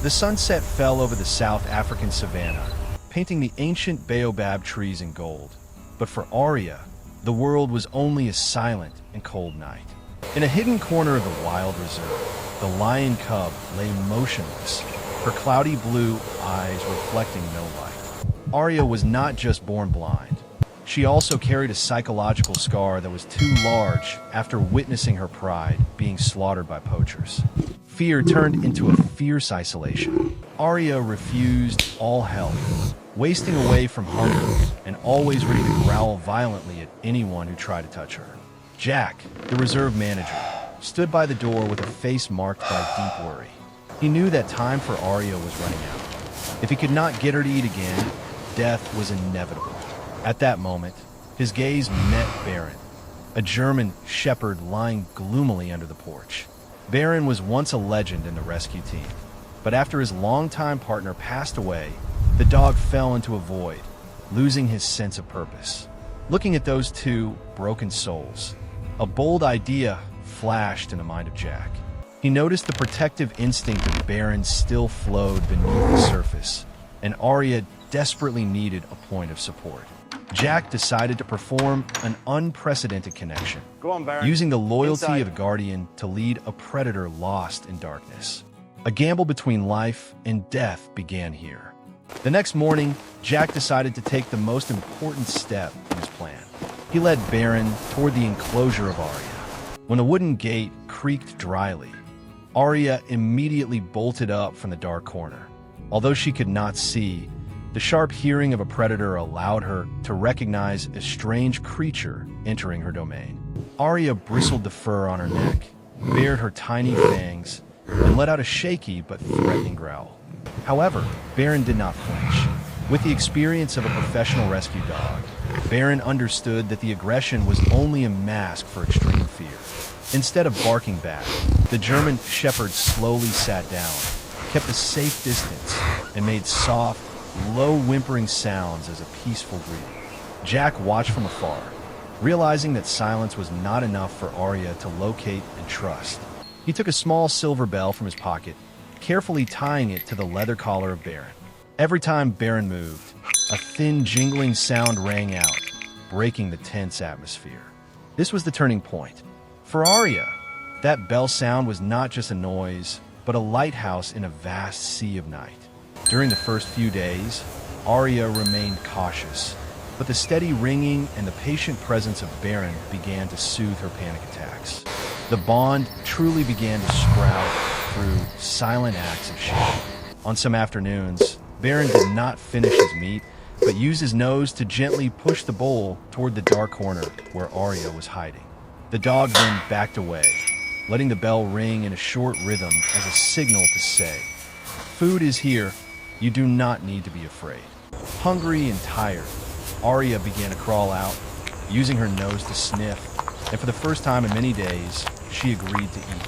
The sunset fell over the South African savannah, painting the ancient baobab trees in gold. But for Arya, the world was only a silent and cold night. In a hidden corner of the wild reserve, the lion cub lay motionless, her cloudy blue eyes reflecting no light. Arya was not just born blind. She also carried a psychological scar that was too large after witnessing her pride being slaughtered by poachers. Fear turned into a fierce isolation. Arya refused all help, wasting away from hunger and always ready to growl violently at anyone who tried to touch her. Jack, the reserve manager, stood by the door with a face marked by deep worry. He knew that time for Arya was running out. If he could not get her to eat again, death was inevitable. At that moment, his gaze met Baron, a German shepherd lying gloomily under the porch. Baron was once a legend in the rescue team, but after his longtime partner passed away, the dog fell into a void, losing his sense of purpose. Looking at those two broken souls, a bold idea flashed in the mind of Jack. He noticed the protective instinct of Baron still flowed beneath the surface, and Arya desperately needed a point of support. Jack decided to perform an unprecedented connection, using the loyalty of a guardian to lead a predator lost in darkness. A gamble between life and death began here. The next morning, Jack decided to take the most important step in his plan. He led Baron toward the enclosure of Arya. When the wooden gate creaked dryly, Arya immediately bolted up from the dark corner. Although she could not see, the sharp hearing of a predator allowed her to recognize a strange creature entering her domain. Arya bristled the fur on her neck, bared her tiny fangs, and let out a shaky but threatening growl. However, Baron did not flinch. With the experience of a professional rescue dog, Baron understood that the aggression was only a mask for extreme fear. Instead of barking back, the German shepherd slowly sat down, kept a safe distance, and made soft, low whimpering sounds as a peaceful greeting. Jack watched from afar, realizing that silence was not enough for Arya to locate and trust. He took a small silver bell from his pocket, carefully tying it to the leather collar of Baron. Every time Baron moved, a thin jingling sound rang out, breaking the tense atmosphere. This was the turning point. For Arya, that bell sound was not just a noise, but a lighthouse in a vast sea of night. During the first few days, Arya remained cautious, but the steady ringing and the patient presence of Baron began to soothe her panic attacks. The bond truly began to sprout through silent acts of sharing. On some afternoons, Baron did not finish his meat, but used his nose to gently push the bowl toward the dark corner where Arya was hiding. The dog then backed away, letting the bell ring in a short rhythm as a signal to say, "Food is here. You do not need to be afraid." Hungry and tired, Arya began to crawl out, using her nose to sniff, and for the first time in many days, she agreed to eat.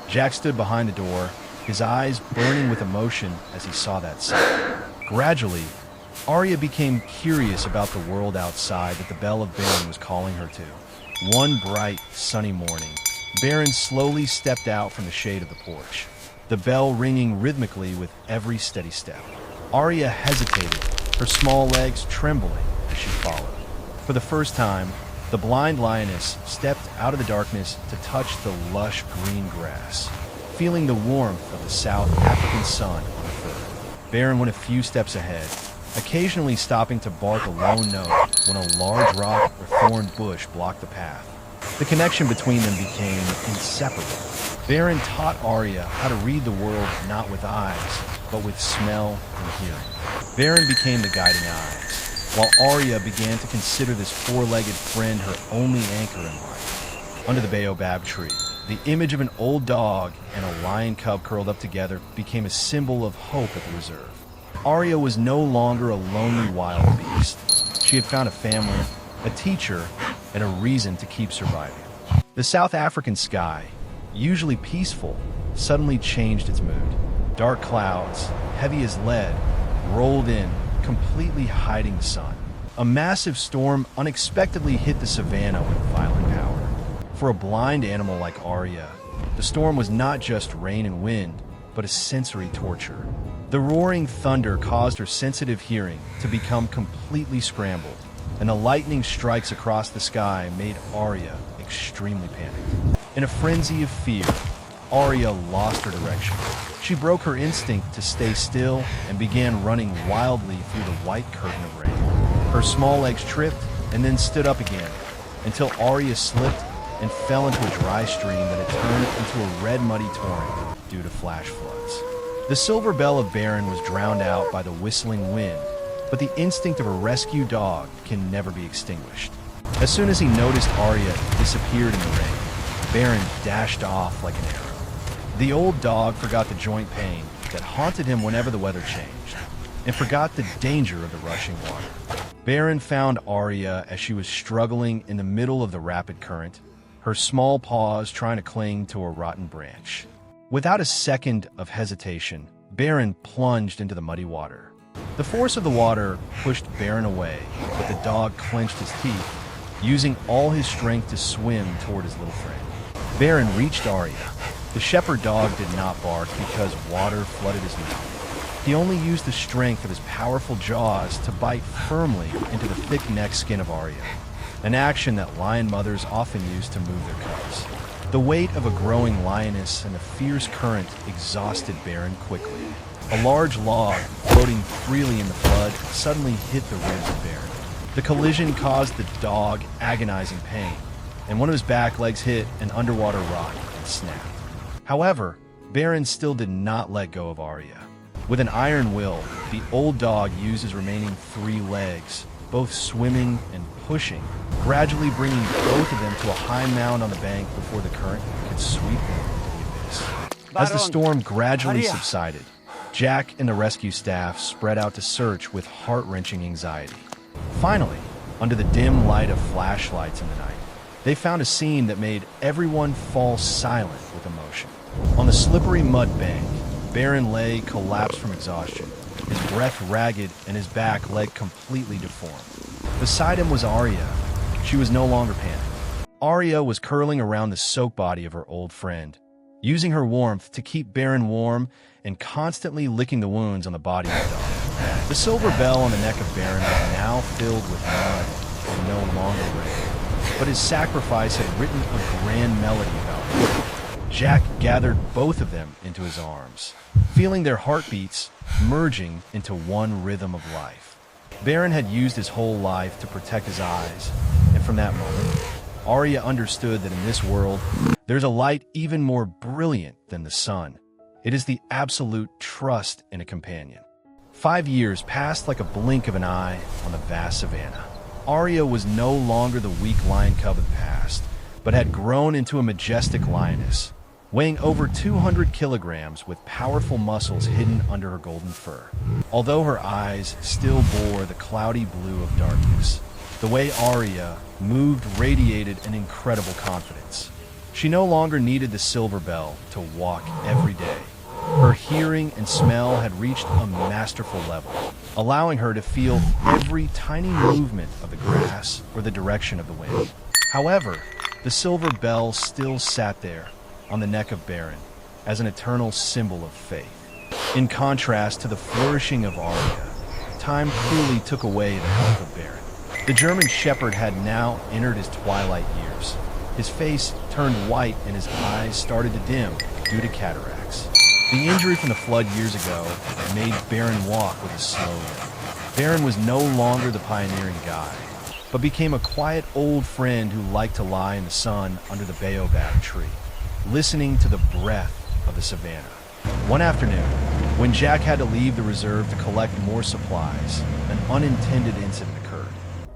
Jack stood behind the door, his eyes burning with emotion as he saw that sight. Gradually, Arya became curious about the world outside that the bell of Baron was calling her to. One bright, sunny morning, Baron slowly stepped out from the shade of the porch, the bell ringing rhythmically with every steady step. Arya hesitated, her small legs trembling as she followed. For the first time, the blind lioness stepped out of the darkness to touch the lush green grass, feeling the warmth of the South African sun on her fur. Baron went a few steps ahead, occasionally stopping to bark a low note when a large rock or thorn bush blocked the path. The connection between them became inseparable. Baron taught Arya how to read the world not with eyes, but with smell and hearing. Baron became the guiding eyes, while Arya began to consider this four-legged friend her only anchor in life. Under the baobab tree, the image of an old dog and a lion cub curled up together became a symbol of hope at the reserve. Arya was no longer a lonely wild beast. She had found a family, a teacher, and a reason to keep surviving. The South African sky, usually peaceful, suddenly changed its mood. Dark clouds, heavy as lead, rolled in, completely hiding the sun. A massive storm unexpectedly hit the savannah with violent power. For a blind animal like Arya, the storm was not just rain and wind, but a sensory torture. The roaring thunder caused her sensitive hearing to become completely scrambled, and the lightning strikes across the sky made Arya extremely panicked. In a frenzy of fear, Arya lost her direction. She broke her instinct to stay still and began running wildly through the white curtain of rain. Her small legs tripped and then stood up again until Arya slipped and fell into a dry stream that had turned into a red muddy torrent due to flash floods. The silver bell of Beren was drowned out by the whistling wind, but the instinct of a rescue dog can never be extinguished. As soon as he noticed Arya disappeared in the rain, Beren dashed off like an arrow. The old dog forgot the joint pain that haunted him whenever the weather changed, and forgot the danger of the rushing water. Beren found Arya as she was struggling in the middle of the rapid current, her small paws trying to cling to a rotten branch. Without a second of hesitation, Beren plunged into the muddy water. The force of the water pushed Beren away, but the dog clenched his teeth, using all his strength to swim toward his little friend. Beren reached Arya. The shepherd dog did not bark because water flooded his mouth. He only used the strength of his powerful jaws to bite firmly into the thick neck skin of Arya, an action that lion mothers often use to move their cubs. The weight of a growing lioness and the fierce current exhausted Beren quickly. A large log, floating freely in the flood, suddenly hit the ribs of Beren. The collision caused the dog agonizing pain, and one of his back legs hit an underwater rock and snapped. However, Beren still did not let go of Arya. With an iron will, the old dog used his remaining 3 legs, both swimming and pushing, gradually bringing both of them to a high mound on the bank before the current could sweep them into the abyss. As the storm gradually subsided, Jack and the rescue staff spread out to search with heart-wrenching anxiety. Finally, under the dim light of flashlights in the night, they found a scene that made everyone fall silent with emotion. On the slippery mud bank, Beren lay collapsed from exhaustion, his breath ragged and his back leg completely deformed. Beside him was Arya. She was no longer panicked. Arya was curling around the soaked body of her old friend, using her warmth to keep Beren warm and constantly licking the wounds on the body of the dog. The silver bell on the neck of Beren was now filled with mud and no longer red, but his sacrifice had written a grand melody about him. Jack gathered both of them into his arms, feeling their heartbeats merging into one rhythm of life. Beren had used his whole life to protect his eyes, and from that moment, Arya understood that in this world, there's a light even more brilliant than the sun. It is the absolute trust in a companion. 5 years passed like a blink of an eye on the vast savannah. Arya was no longer the weak lion cub of the past, but had grown into a majestic lioness, weighing over 200 kilograms with powerful muscles hidden under her golden fur. Although her eyes still bore the cloudy blue of darkness, the way Arya moved radiated an incredible confidence. She no longer needed the silver bell to walk every day. Her hearing and smell had reached a masterful level, allowing her to feel every tiny movement of the grass or the direction of the wind. However, the silver bell still sat there on the neck of Beren as an eternal symbol of faith. In contrast to the flourishing of Arya, time cruelly took away the health of Beren. The German shepherd had now entered his twilight years. His face turned white and his eyes started to dim due to cataracts. The injury from the flood years ago made Beren walk with a slow limp. Beren was no longer the pioneering guide, but became a quiet old friend who liked to lie in the sun under the baobab tree, listening to the breath of the savannah. One afternoon, when Jack had to leave the reserve to collect more supplies, an unintended incident occurred.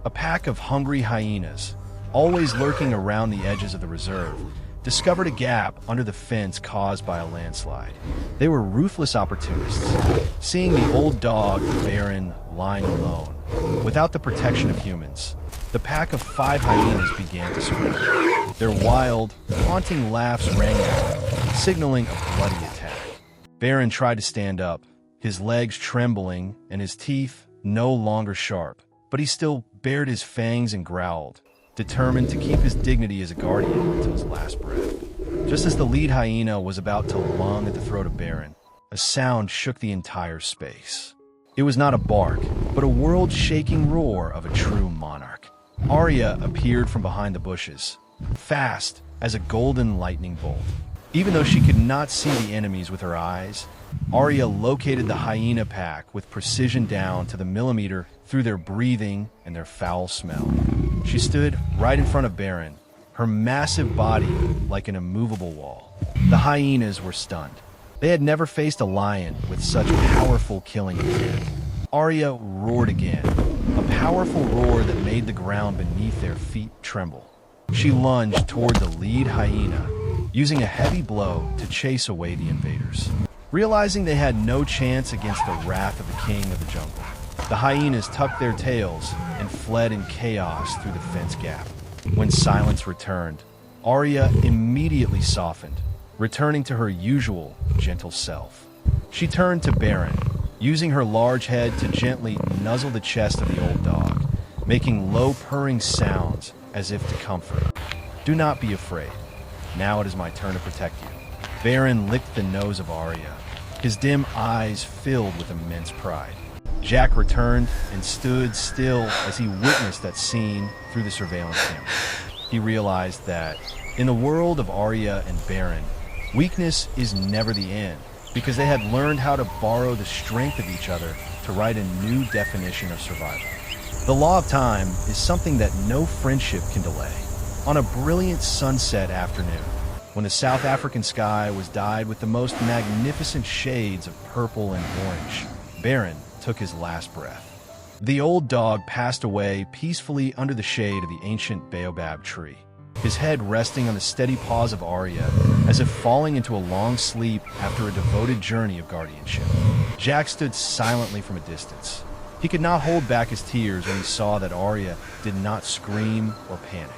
A pack of hungry hyenas, always lurking around the edges of the reserve, discovered a gap under the fence caused by a landslide. They were ruthless opportunists. Seeing the old dog, Beren, lying alone, without the protection of humans, the pack of 5 hyenas began to scream. Their wild, haunting laughs rang out, signaling a bloody attack. Beren tried to stand up, his legs trembling and his teeth no longer sharp, but he still bared his fangs and growled, determined to keep his dignity as a guardian until his last breath. Just as the lead hyena was about to lung at the throat of Beren, a sound shook the entire space. It was not a bark, but a world-shaking roar of a true monarch. Arya appeared from behind the bushes, fast as a golden lightning bolt. Even though she could not see the enemies with her eyes, Arya located the hyena pack with precision down to the millimeter through their breathing and their foul smell. She stood right in front of Beren, her massive body like an immovable wall. The hyenas were stunned. They had never faced a lion with such powerful killing intent. Arya roared again, a powerful roar that made the ground beneath their feet tremble. She lunged toward the lead hyena, using a heavy blow to chase away the invaders. Realizing they had no chance against the wrath of the king of the jungle, the hyenas tucked their tails and fled in chaos through the fence gap. When silence returned, Arya immediately softened, returning to her usual gentle self. She turned to Beren, using her large head to gently nuzzle the chest of the old dog, making low purring sounds as if to comfort. "Do not be afraid. Now it is my turn to protect you." Beren licked the nose of Arya, his dim eyes filled with immense pride. Jack returned and stood still as he witnessed that scene through the surveillance camera. He realized that, in the world of Arya and Beren, weakness is never the end, because they had learned how to borrow the strength of each other to write a new definition of survival. The law of time is something that no friendship can delay. On a brilliant sunset afternoon, when the South African sky was dyed with the most magnificent shades of purple and orange, Beren took his last breath. The old dog passed away peacefully under the shade of the ancient baobab tree, his head resting on the steady paws of Arya, as if falling into a long sleep after a devoted journey of guardianship. Jack stood silently from a distance. He could not hold back his tears when he saw that Arya did not scream or panic.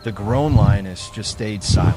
The grown lioness just stayed silent,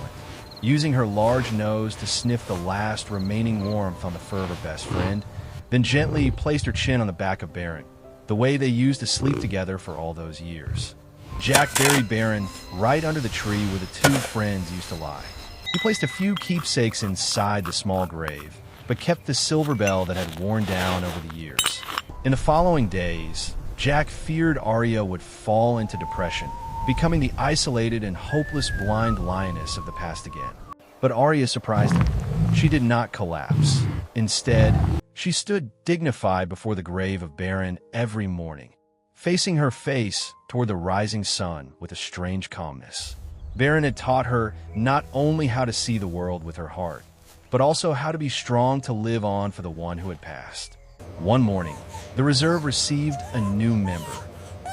using her large nose to sniff the last remaining warmth on the fur of her best friend, then gently placed her chin on the back of Beren, the way they used to sleep together for all those years. Jack buried Beren right under the tree where the two friends used to lie. He placed a few keepsakes inside the small grave, but kept the silver bell that had worn down over the years. In the following days, Jack feared Arya would fall into depression, becoming the isolated and hopeless blind lioness of the past again. But Arya surprised him. She did not collapse. Instead, she stood dignified before the grave of Beren every morning, facing her face toward the rising sun with a strange calmness. Beren had taught her not only how to see the world with her heart, but also how to be strong to live on for the one who had passed. One morning, the reserve received a new member,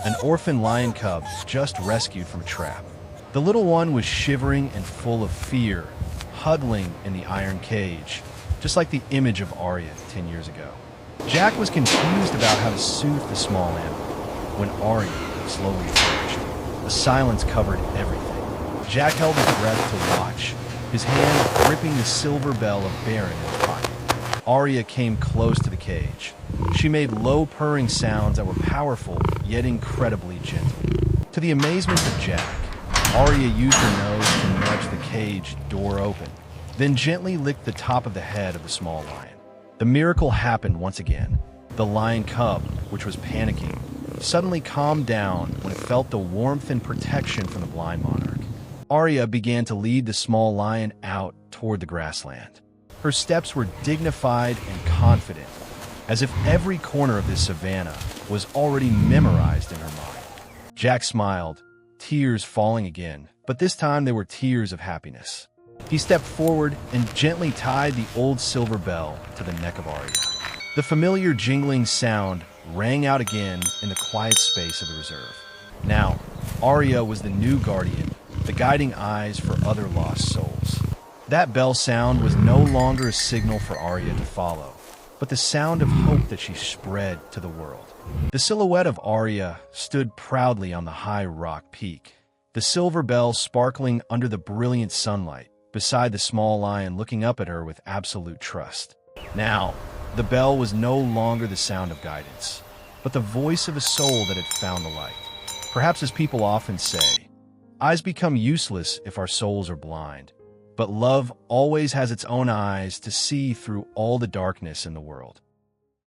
an orphan lion cub just rescued from a trap. The little one was shivering and full of fear, huddling in the iron cage, just like the image of Arya 10 years ago. Jack was confused about how to soothe the small animal when Arya slowly approached. The silence covered everything. Jack held his breath to watch, his hand gripping the silver bell of Beren in his pocket. Arya came close to the cage. She made low purring sounds that were powerful, yet incredibly gentle. To the amazement of Jack, Arya used her nose to nudge the cage door open, then gently licked the top of the head of the small lion. The miracle happened once again. The lion cub, which was panicking, suddenly calmed down when it felt the warmth and protection from the blind monarch. Arya began to lead the small lion out toward the grassland. Her steps were dignified and confident, as if every corner of this savannah was already memorized in her mind. Jack smiled, tears falling again, but this time they were tears of happiness. He stepped forward and gently tied the old silver bell to the neck of Arya. The familiar jingling sound rang out again in the quiet space of the reserve. Now, Arya was the new guardian, the guiding eyes for other lost souls. That bell sound was no longer a signal for Arya to follow, but the sound of hope that she spread to the world. The silhouette of Arya stood proudly on the high rock peak, the silver bell sparkling under the brilliant sunlight, beside the small lion looking up at her with absolute trust. Now, the bell was no longer the sound of guidance, but the voice of a soul that had found the light. Perhaps as people often say, eyes become useless if our souls are blind. but love always has its own eyes to see through all the darkness in the world.